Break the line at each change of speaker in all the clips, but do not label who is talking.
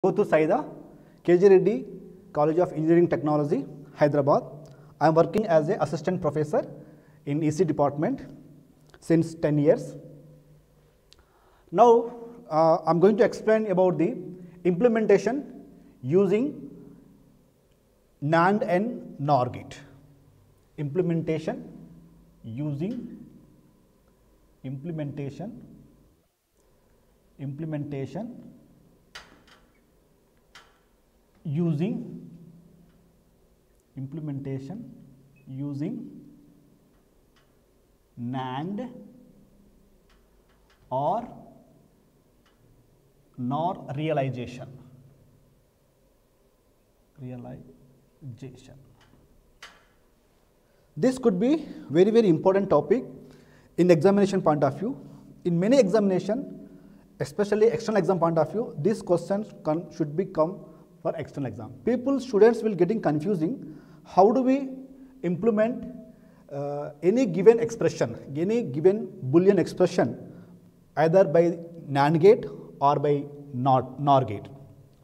Gothu Saida, KG Reddy College of Engineering Technology, Hyderabad. I am working as an assistant professor in EC department since 10 years. Now, I am going to explain about the implementation using NAND and NOR gate. Implementation using implementation using NAND or NOR realization. This could be very important topic in examination point of view. In many examination, especially external exam point of view, these questions should become for external exam. Students will getting confusing. How do we implement any given expression, any given Boolean expression, either by NAND gate or by NOR gate?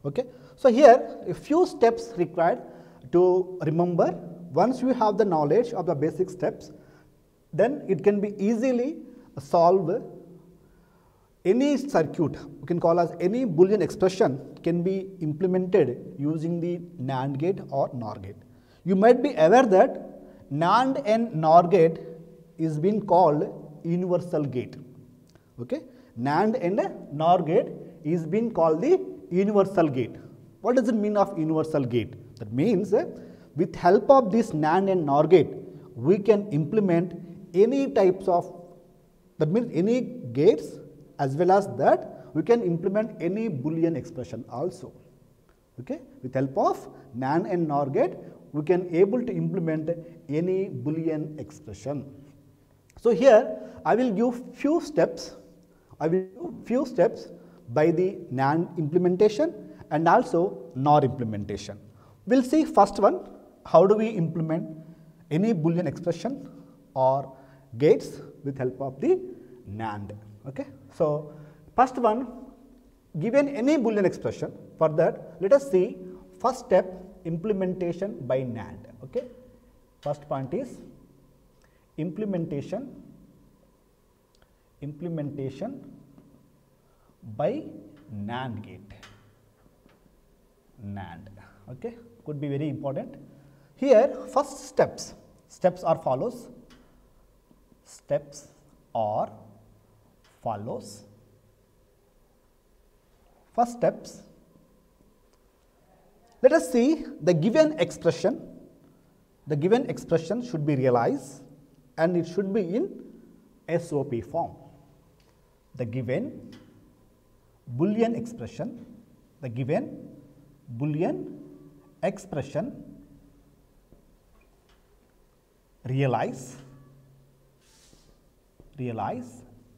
Okay. So here a few steps required to remember. Once you have the knowledge of the basic steps, then it can be easily solve any circuit. You can call as any Boolean expression can be implemented using the NAND gate or NOR gate. You might be aware that NAND and NOR gate is being called universal gate. Okay, NAND and NOR gate is being called the universal gate. What does it mean of universal gate? That means with help of this NAND and NOR gate, we can implement any types of, that means any gates, as well as that we can implement any Boolean expression also. Okay, with help of NAND and NOR gate, we can able to implement any Boolean expression. So here I will give few steps. I will give few steps by the NAND implementation and also NOR implementation. We'll see first one, how do we implement any Boolean expression or gates with help of the NAND. Okay. So first one, given any Boolean expression, for that let us see first step, implementation by NAND. Okay. First point is implementation by NAND gate. NAND. Okay, could be very important. Here first steps are follows. Steps are follows. First steps, let us see the given expression. The given expression should be realized and it should be in SOP form. The given Boolean expression, the given Boolean expression realize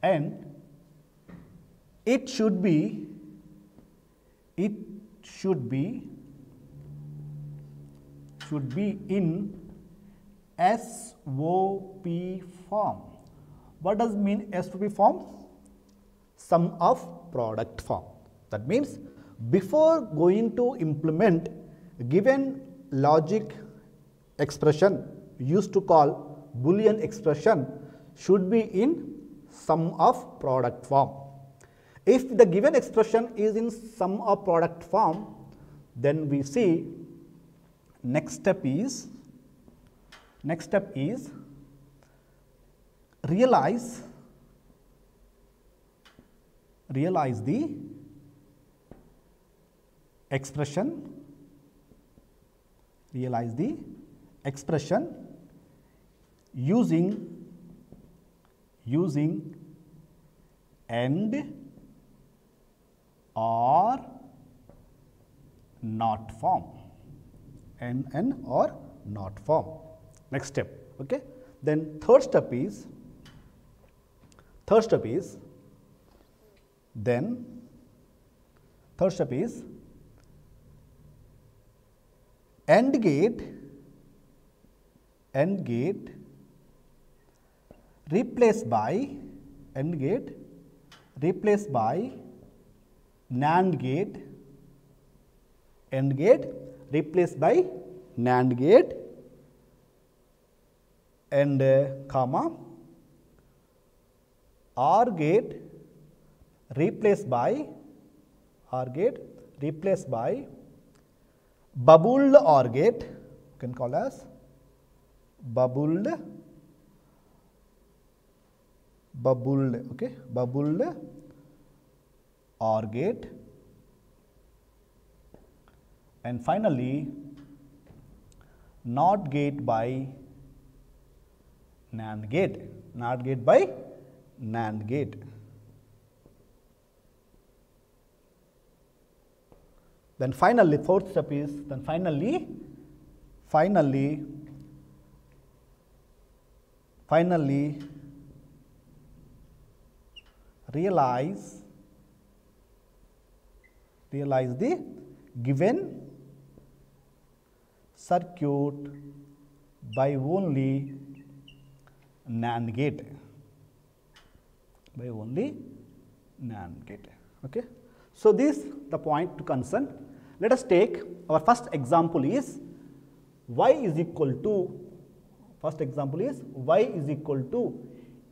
and it should be in SOP form. What does mean SOP form? Sum of product form. That means before going to implement given logic expression used to call Boolean expression should be in sum of product form. If the given expression is in sum of product form, then we see next step is realize the expression, using AND or NOT form. AND or NOT form. Next step. Okay. Then third step is AND gate replaced by NAND gate AND gate replaced by NAND gate and comma OR gate replaced by bubbled OR gate, you can call as bubbled OR gate, and finally NOT gate by NAND gate, Then finally, fourth step is, finally realize the given circuit by only NAND gate, Okay. So, this the point to concern. Let us take our first example is y is equal to,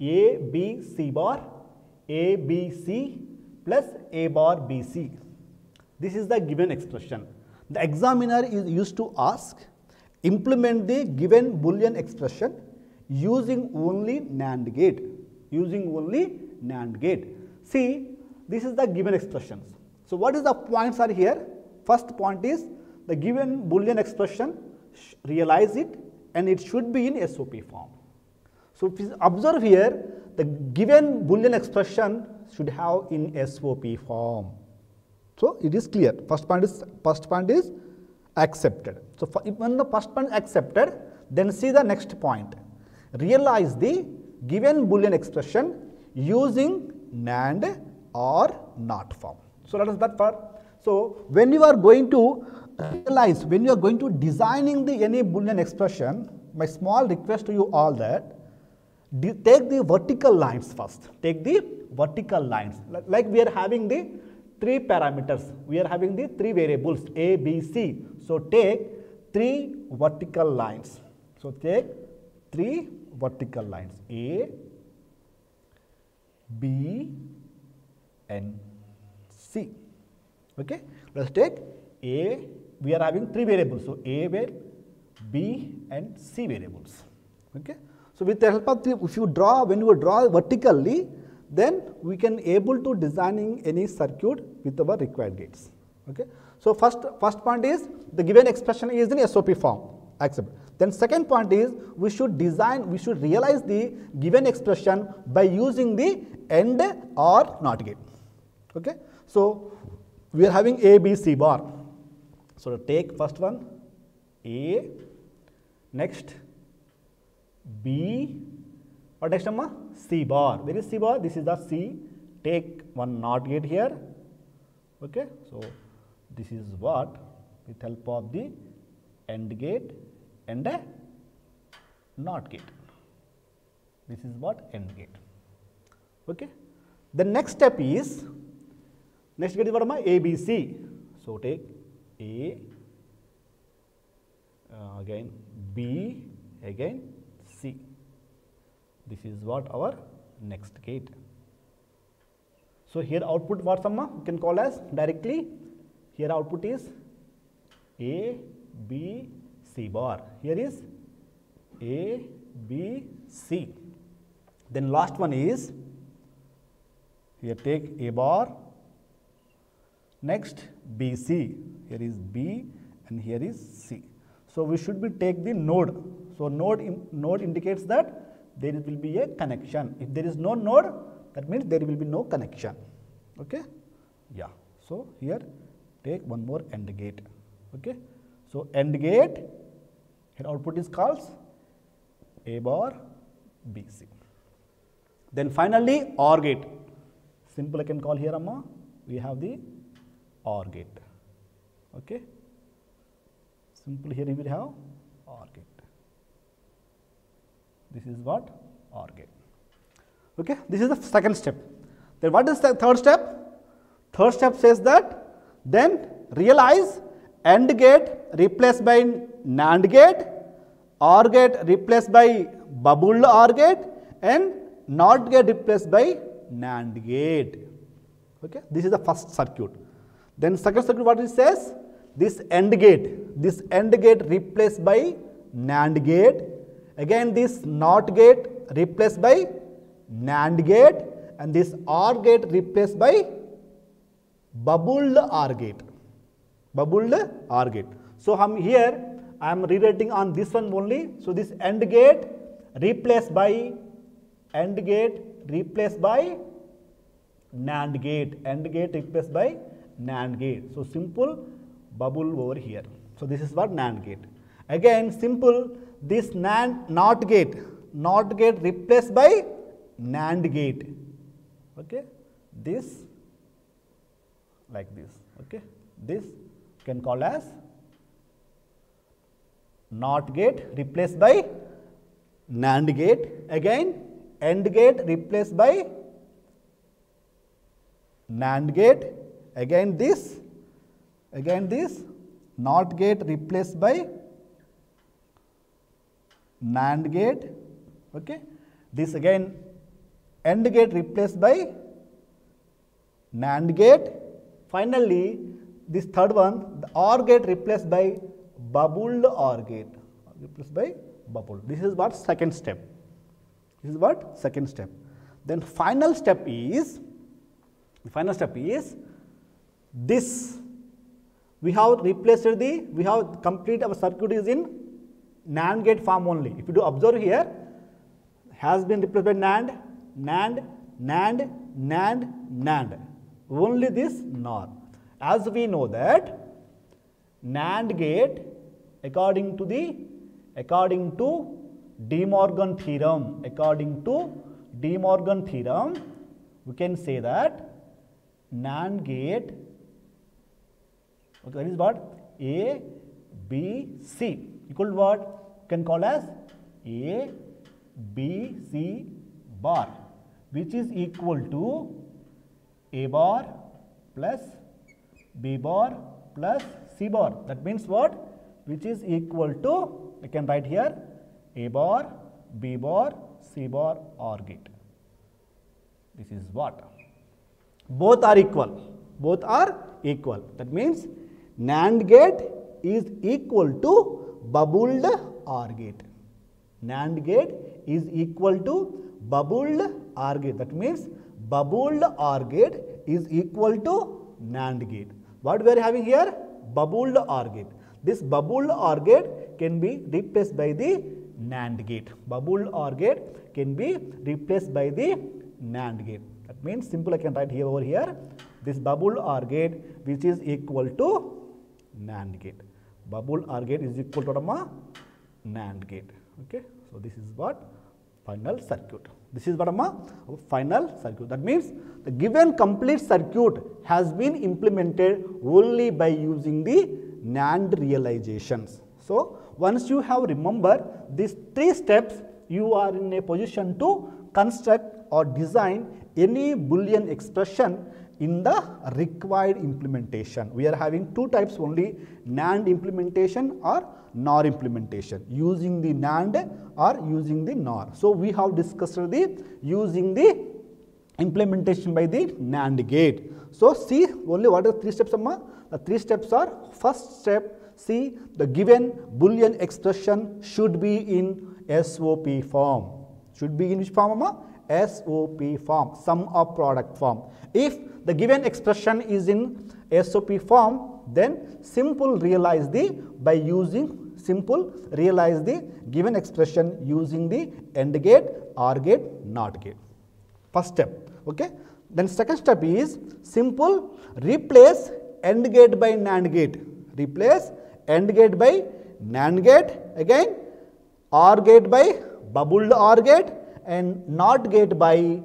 a b c bar a b c plus a bar b c. This is the given expression. The examiner is used to ask, implement the given Boolean expression using only NAND gate, See, this is the given expressions. So, what is the points are here? First point is the given Boolean expression, realize it and it should be in SOP form. So, if you observe here, the given Boolean expression should have in SOP form. So, it is clear. First point is accepted. So, when the first point is accepted, then see the next point. Realize the given Boolean expression using NAND or NOT form. So, let us that part. So, when you are going to realize, when you are going to designing any Boolean expression, my small request to you all that take the vertical lines first. Like we are having the 3 parameters, we are having the 3 variables A, B, C. So, take 3 vertical lines. So, take 3 vertical lines A, B and C. Okay. Let us take A, we are having 3 variables. So, A, B and C variables. Okay. So, with the help of when you draw vertically, then we can able to designing any circuit with our required gates. Okay. So, first point is the given expression is in SOP form, accept. Then second point is we should realize the given expression by using the AND or NOT gate. Okay. So, we are having A, B, C bar. So, take first one A, next B, what next number? C bar. Where is C bar? This is the C. Take one NOT gate here. Okay. So, this is what with help of the AND gate and a NOT gate. This is what AND gate. Okay. The next step is, next gate is what am I? A, B, C. So, take A, again B, again C. This is what our next gate. So, here output what summa? You can call as directly, here output is A, B, C bar. Here is A, B, C. Then last one is, here take A bar, next B, C. Here is B and here is C. So, we should be take the node. So, node indicates that there will be a connection. If there is no node, that means there will be no connection. Okay. Yeah. So, here take one more AND gate. Okay. So, AND gate, here output is called A bar B C. Then finally, OR gate. Simple I can call here amma, we have the OR gate. Okay. Simple here we will have OR gate. This is what? OR gate. Okay. This is the second step. Then what is the third step? Third step says that then realize AND gate replaced by NAND gate, OR gate replaced by bubbled OR gate, and NOT gate replaced by NAND gate. Okay, this is the first circuit. Then second circuit, what it says? This AND gate replaced by NAND gate. Again, this NOT gate replaced by NAND gate, and this OR gate replaced by bubbled OR gate. Bubbled OR gate. So here I am rewriting on this one only. So this AND gate replaced by NAND gate replaced by NAND gate. So simple bubble over here. So this is what NAND gate. Again simple, this NOT gate replaced by NAND gate. Okay, this like this. Okay, this can call as NOT gate replaced by NAND gate. Again AND gate replaced by NAND gate. Again this NOT gate replaced by NAND gate. Okay, this again AND gate replaced by NAND gate. Finally, this third one, the OR gate replaced by bubbled OR gate. This is what second step. Then final step is this. We have complete our circuit is in NAND gate form only. If you do observe here, has been replaced by NAND. Only this NOR. As we know that NAND gate, according to De Morgan theorem, we can say that NAND gate, okay, that is what? A, B, C equal to what? Can call as A, B, C bar, which is equal to A bar plus B bar plus C bar. That means what? Which is equal to, I can write here, A bar, B bar, C bar OR gate. This is what? Both are equal. That means NAND gate is equal to bubbled OR gate. That means bubbled OR gate is equal to NAND gate. What we are having here? Bubbled OR gate. This bubbled OR gate can be replaced by the NAND gate. That means simple, I can write here over here, this bubbled OR gate which is equal to NAND gate. Bubbled OR gate is equal to NAND gate. Okay, so this is what? Final circuit. That means the given complete circuit has been implemented only by using the NAND realizations. So once you have remembered these three steps, you are in a position to construct or design any Boolean expression in the required implementation. We are having two types only, NAND implementation or NOR implementation, using the NAND or using the NOR. So we have discussed the using the implementation by the NAND gate. So see only what are the three steps, Amma? The three steps are: first step, see the given Boolean expression should be in SOP form. Should be in which form, Amma? SOP form, sum of product form. If the given expression is in SOP form, then simple realize the given expression using the AND gate, OR gate, NOT gate. First step. Okay. Then second step is simple replace AND gate by NAND gate. Replace AND gate by NAND gate. Again OR gate by bubbled OR gate and NOT gate by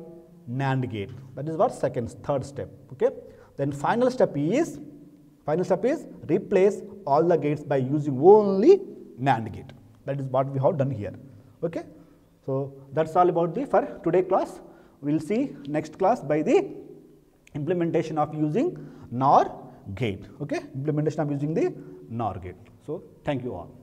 NAND gate. That is what third step. Okay. Then final step is replace all the gates by using only NAND gate. That is what we have done here. Okay. So that's all about the for today class. We will see next class by the implementation of using NOR gate. Okay, implementation I'm using the NOR gate. So thank you all.